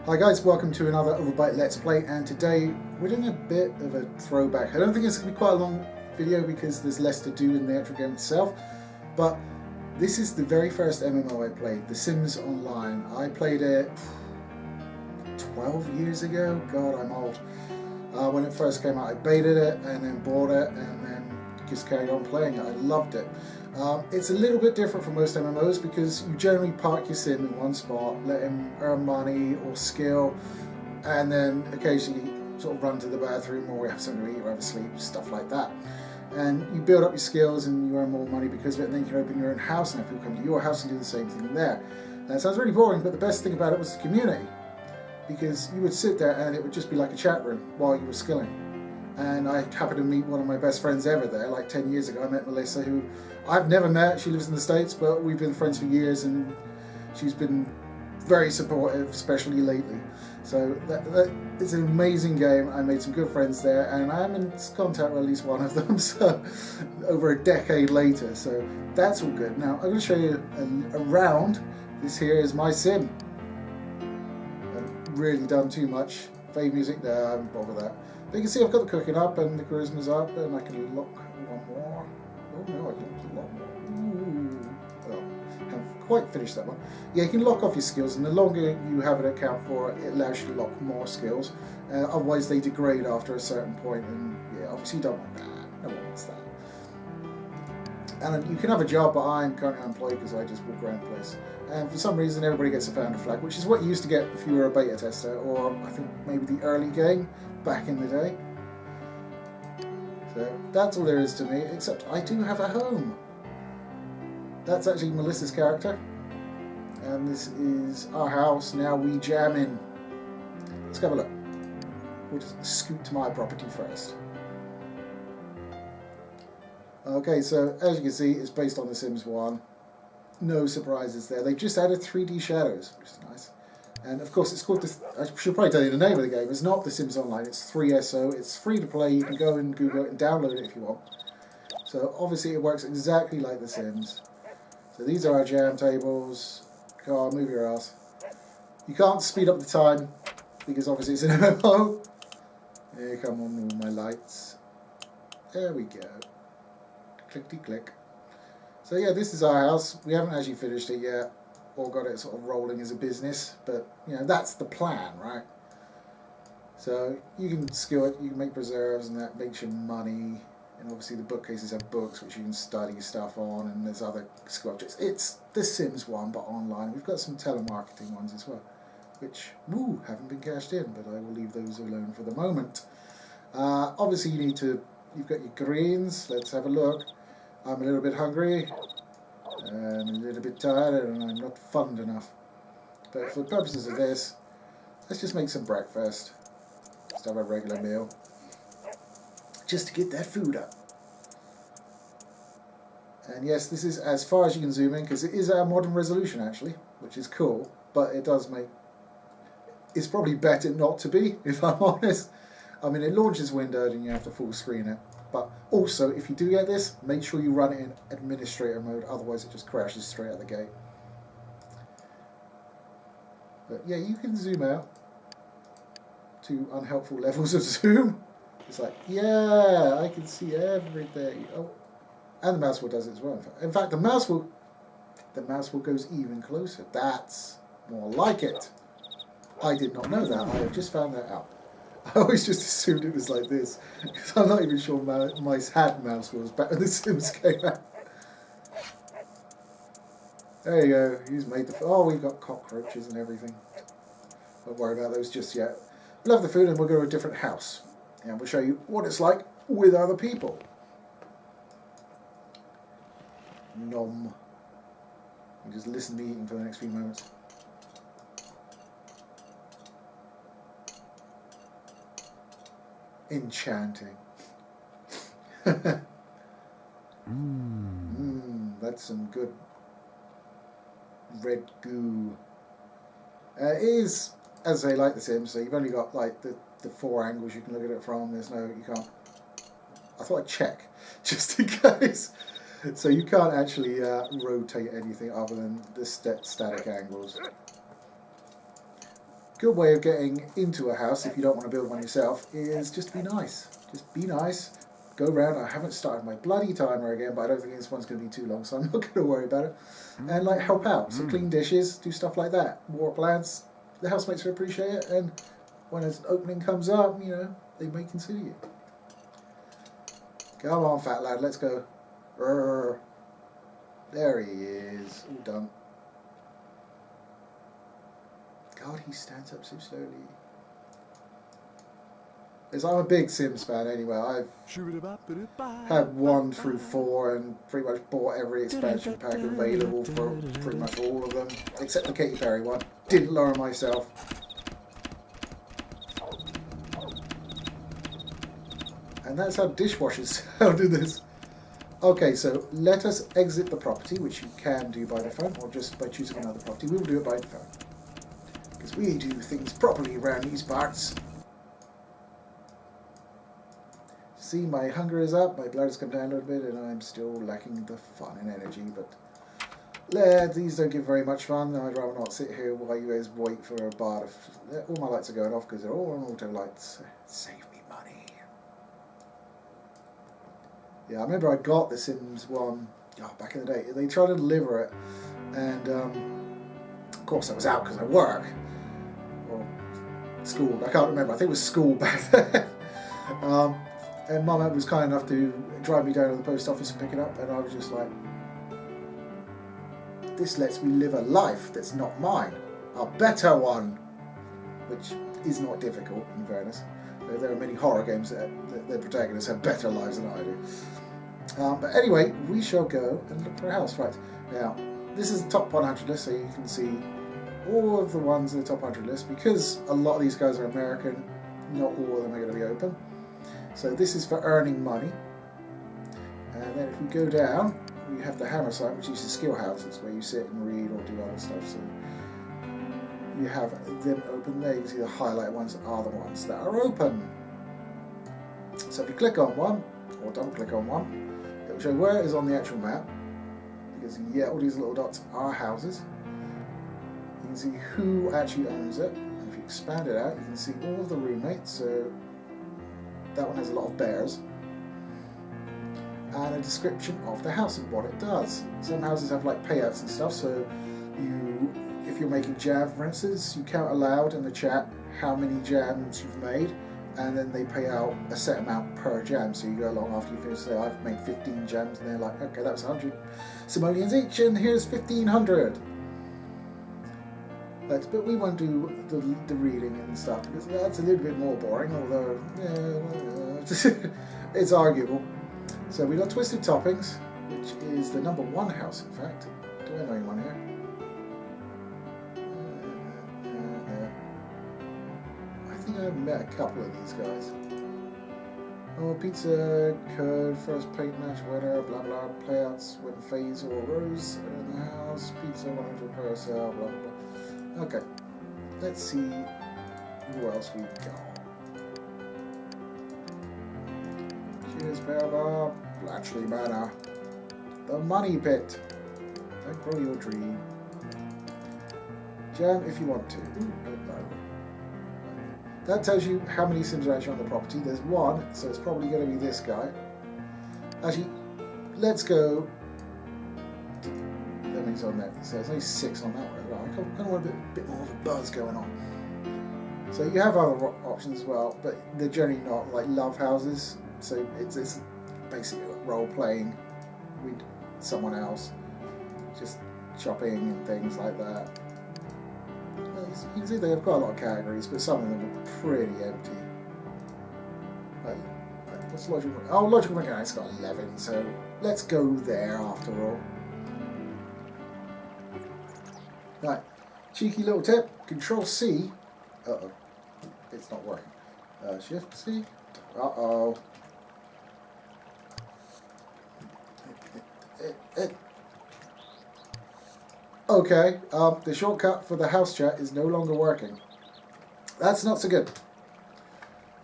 Hi guys, welcome to another Overbite Let's Play, and today we're doing a bit of a throwback. I don't think it's going to be quite a long video because there's less to do in the actual game itself, but this is the very first MMO I played, The Sims Online. I played it 12 years ago. God, I'm old. When it first came out I baited it and then bought it and then just carried on playing it. I loved it. It's a little bit different from most MMOs because you generally park your sim in one spot, let him earn money or skill, and then occasionally sort of run to the bathroom or have something to eat or have a sleep, stuff like that. And you build up your skills and you earn more money because of it, and then you can open your own house and have people come to your house and do the same thing there. And it sounds really boring, but the best thing about it was the community, because you would sit there and it would just be like a chat room while you were skilling. And I happened to meet one of my best friends ever there, like 10 years ago. I met Melissa, who I've never met. She lives in the States, but we've been friends for years, and she's been very supportive, especially lately. So it's an amazing game. I made some good friends there, and I am in contact with at least one of them, so over a decade later. So that's all good. Now, I'm going to show you around. This here is my sim. I haven't really done too much. Fade music, no, I haven't bothered with that. But you can see I've got the cooking up and the charisma's up, and I can lock one more. Oh no, I can lock a lot more. Ooh. Well, I haven't quite finished that one. Yeah, you can lock off your skills, and the longer you have an account for, it allows you to lock more skills. Otherwise they degrade after a certain point, and yeah, obviously you don't want that. No one wants that. And you can have a job, but I'm currently unemployed because I just walk around the place. And for some reason everybody gets a founder flag, which is what you used to get if you were a beta tester, or I think maybe the early game back in the day. So that's all there is to me, except I do have a home. That's actually Melissa's character, and this is our house. Now we jam in. Let's have a look. We'll just scoot to my property first. Okay, so as you can see, it's based on The Sims 1. No surprises there. They've just added 3D shadows, which is nice. And of course, it's called I should probably tell you the name of the game. It's not The Sims Online, it's FreeSO. It's free to play. You can go and Google it and download it if you want. So obviously it works exactly like The Sims. So these are our jam tables. Go on, move your ass. You can't speed up the time because obviously it's an MMO. Here, come on, all my lights. There we go. Clickety click. So yeah, this is our house. We haven't actually finished it yet, or got it sort of rolling as a business, but you know, that's the plan, right? So you can skill it, you can make preserves, and that makes you money. And obviously the bookcases have books which you can study stuff on, and there's other skill objects. It's The Sims 1 but online. We've got some telemarketing ones as well, which haven't been cashed in, but I will leave those alone for the moment. Obviously you've got your greens. Let's have a look. I'm a little bit hungry, and a little bit tired, and I'm not fond enough. But for the purposes of this, let's just make some breakfast. Just have a regular meal. Just to get that food up. And yes, this is as far as you can zoom in, because it is our modern resolution actually, which is cool, but it does make... It's probably better not to be, if I'm honest. I mean, it launches windowed and you have to full screen it. But also, if you do get this, make sure you run it in administrator mode, otherwise it just crashes straight out the gate. But yeah, you can zoom out to unhelpful levels of zoom. It's like, yeah, I can see everything. Oh, and the mouse wheel does it as well. In fact, the mouse wheel goes even closer. That's more like it. I did not know that. I have just found that out. I always just assumed it was like this, because I'm not even sure mice had mouse wheels back when The Sims came out. There you go, he's made the... Oh, we've got cockroaches and everything. Don't worry about those just yet. We'll have the food and we'll go to a different house. And we'll show you what it's like with other people. Nom. You just listen to me eating for the next few moments. Enchanting. That's some good red goo. It is, as I say, like The Sims, so you've only got like the 4 angles you can look at it from. There's no, you can't... I thought I'd check, just in case. So you can't actually rotate anything other than the static angles. good way of getting into a house if you don't want to build one yourself is just be nice. Just be nice. Go around. I haven't started my bloody timer again, but I don't think this one's going to be too long, so I'm not going to worry about it. And like help out. So clean dishes, do stuff like that. Water plants. The housemates will appreciate it, and when an opening comes up, you know, they may consider you. Come on, fat lad, let's go. There he is. All done. God, he stands up so slowly. Because I'm a big Sims fan anyway. I've had 1 through 4 and pretty much bought every expansion pack available for pretty much all of them, except the Katy Perry one. Didn't learn myself. And that's how dishwashers sound in this. Okay, so let us exit the property, which you can do by the phone, or just by choosing another property. We will do it by the phone. Because we do things properly around these parts. See, my hunger is up, my blood has come down a little bit, and I'm still lacking the fun and energy, but these don't give very much fun. I'd rather not sit here while you guys wait for a bar to... All my lights are going off because they're all on auto lights. Save me money. Yeah, I remember I got the Sims 1 back in the day. They tried to deliver it, and of course I was out because I work. Or school, I can't remember. I think it was school back then. And Mum was kind enough to drive me down to the post office and pick it up, and I was just like, this lets me live a life that's not mine. A better one. Which is not difficult, in fairness. There are many horror games that their protagonists have better lives than I do. But anyway, we shall go and look for a house. Right, now, this is the top 100 list, so you can see all of the ones in the top 100 list. Because a lot of these guys are American, not all of them are going to be open. So this is for earning money. And then if we go down, we have the hammer site, which is the skill houses, where you sit and read or do other stuff. So you have them open there. You can see the highlight ones are the ones that are open. So if you click on one, or don't click on one, it will show where it is on the actual map. Because yeah, all these little dots are houses. You can see who actually owns it. And if you expand it out, you can see all of the roommates. So that one has a lot of bears. And a description of the house and what it does. Some houses have like payouts and stuff, so if you're making jam, for instance, you count aloud in the chat how many jams you've made, and then they pay out a set amount per jam. So you go along after you finish, say, I've made 15 jams, and they're like, okay, that was 100 simoleons each, and here's 1,500. But we won't do the reading and stuff, because that's a little bit more boring, although, yeah, it's arguable. So we got Twisted Toppings, which is the #1 house, in fact. Do I know anyone here? I think I've met a couple of these guys. Oh, pizza code, first paint match winner, blah blah, playouts when phase or rose in the house, pizza 100 per sale, blah blah. Okay, let's see who else we got. Cheers, Power Blatchley Manor. The Money Pit. Don't grow your dream. Jam if you want to. Ooh, no. That tells you how many Sims are actually on the property. There's 1, so it's probably going to be this guy. Actually, let's go. That means on that. So there's only 6 on that one. Right, I kind of want a bit more of a buzz going on. So you have other options as well, but they're generally not like love houses. So it's basically role playing with someone else, just shopping and things like that. You can see they've got a lot of categories, but some of them are pretty empty. What's logical? Oh, logical mechanics got 11, so let's go there after all. Right, cheeky little tip: Ctrl-C. Uh-oh, it's not working. Shift-C. Uh-oh. Okay, the shortcut for the house chat is no longer working. That's not so good.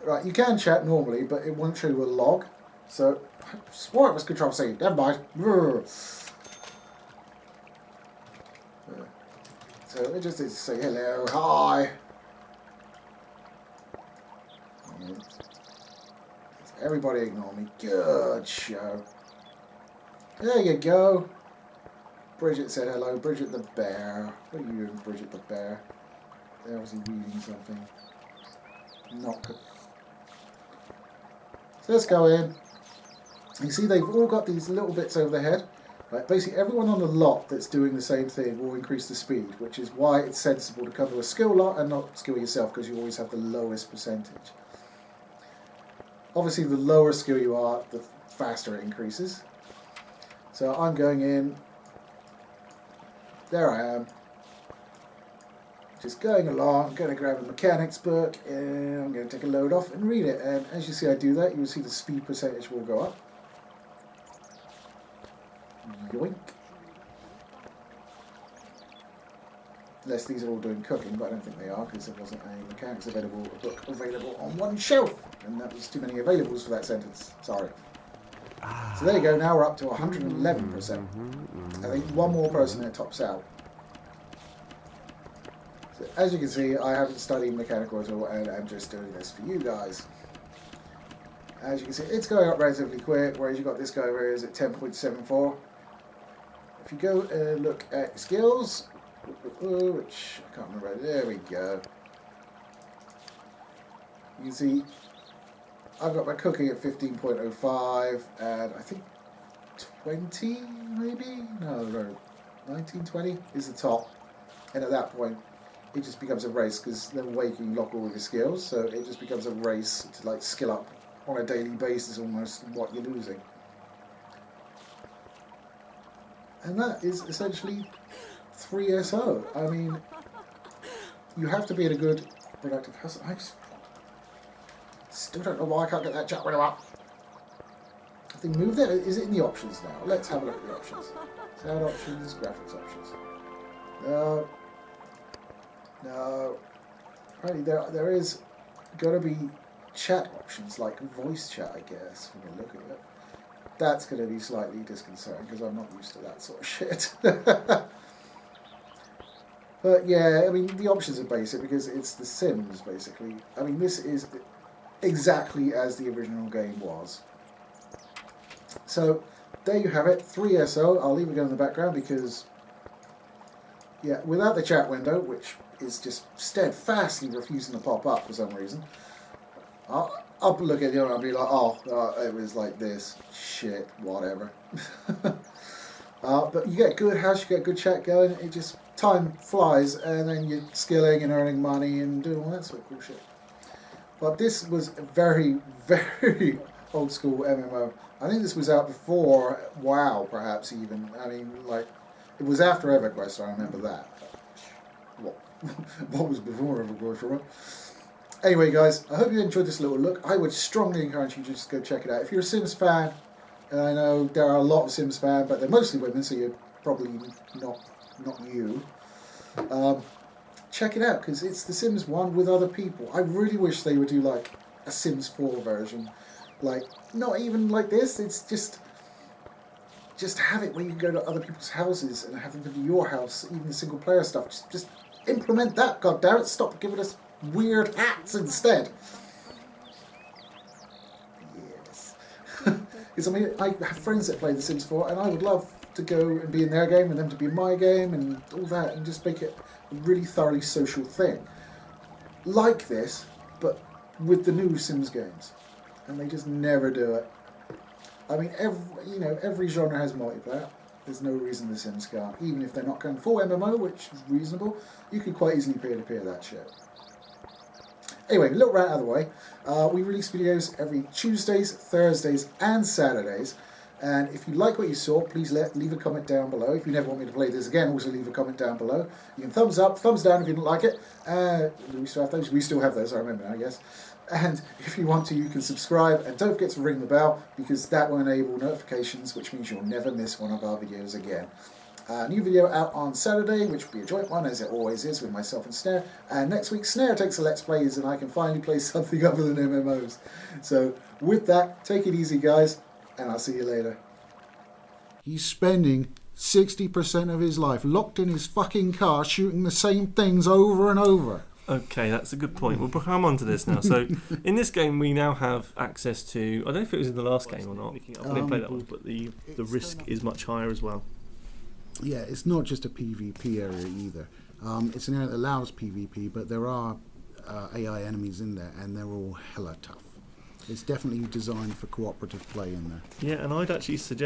Right, you can chat normally, but it won't show you a log. So, I swore it was Ctrl-C. Never mind. So it just is to say hello, hi. Everybody ignore me. Good show. There you go. Bridget said hello. Bridget the bear. What are you doing, Bridget the bear? They're obviously reading something. Not good. So let's go in. You see they've all got these little bits over their head. Right? Basically everyone on the lot that's doing the same thing will increase the speed, which is why it's sensible to cover a skill lot and not skill yourself, because you always have the lowest percentage. Obviously the lower skill you are, the faster it increases. So I'm going in. There I am. Just going along. I'm going to grab a mechanics book and I'm going to take a load off and read it. And as you see I do that, you will see the speed percentage will go up. Yoink. Unless these are all doing cooking, but I don't think they are, because there wasn't a mechanics book available on one shelf. And that was too many availables for that sentence. Sorry. So there you go, now we're up to 111%. I think one more person there tops out. So as you can see, I haven't studied mechanical at all, and I'm just doing this for you guys. As you can see, it's going up relatively quick, whereas you've got this guy over here is at 10.74. If you go and look at skills, which I can't remember, there we go. You can see I've got my cooking at 15.05 and I think 20 maybe? No, 19, 20 is the top. And at that point it just becomes a race, because then waking you lock all of your skills, so it just becomes a race to like skill up on a daily basis almost what you're losing. And that is essentially FreeSO. I mean, you have to be in a good productive house. I still don't know why I can't get that chat window up. I think move that. Is it in the options now? Let's have a look at the options. Sound options, graphics options. No. No. Apparently there is got to be chat options, like voice chat, I guess, from the look of it. That's going to be slightly disconcerting, because I'm not used to that sort of shit. But yeah, I mean, the options are basic, because it's The Sims, basically. I mean, this is exactly as the original game was. So, there you have it, FreeSO. I'll leave it going in the background, because, yeah, without the chat window, which is just steadfastly refusing to pop up for some reason, I'll look at it and I'll be like, oh, it was like this. Shit, whatever. But you get good house, you get good chat going, it just, time flies, and then you're skilling and earning money and doing all that sort of cool shit. But this was a very, very old school MMO. I think this was out before WoW, perhaps even. I mean, like, it was after EverQuest, I remember that. What was before EverQuest, right? Anyway, guys, I hope you enjoyed this little look. I would strongly encourage you to just go check it out. If you're a Sims fan, and I know there are a lot of Sims fans, but they're mostly women, so you're probably not you. Check it out, because it's The Sims 1 with other people. I really wish they would do like a Sims 4 version. Like, not even like this, it's just have it where you can go to other people's houses and have them come to your house, even the single player stuff. Just implement that, goddammit. Stop giving us weird hats instead. Yes. Because I mean, I have friends that play The Sims 4, and I would love to go and be in their game and them to be in my game and all that, and just make it a really thoroughly social thing. Like this, but with the new Sims games. And they just never do it. I mean, every genre has multiplayer. There's no reason The Sims can't. Even if they're not going full MMO, which is reasonable, you could quite easily peer-to-peer that shit. Anyway, a little rant out of the way. We release videos every Tuesdays, Thursdays, and Saturdays. And if you like what you saw, please leave a comment down below. If you never want me to play this again, also leave a comment down below. You can thumbs up, thumbs down if you didn't like it. We still have those? We still have those, I remember now, yes. And if you want to, you can subscribe. And don't forget to ring the bell, because that will enable notifications, which means you'll never miss one of our videos again. New video out on Saturday, which will be a joint one, as it always is, with myself and Snare. And next week, Snare takes the Let's Plays, and I can finally play something other than MMOs. So, with that, take it easy, guys, and I'll see you later. He's spending 60% of his life locked in his fucking car shooting the same things over and over. Okay, that's a good point. We'll come on to this now. So, in this game, we now have access to. I don't know if it was in the last game or not. I didn't play that one, but the risk is much higher as well. Yeah, it's not just a PvP area either. It's an area that allows PvP, but there are AI enemies in there, and they're all hella tough. It's definitely designed for cooperative play in there. Yeah, and I'd actually suggest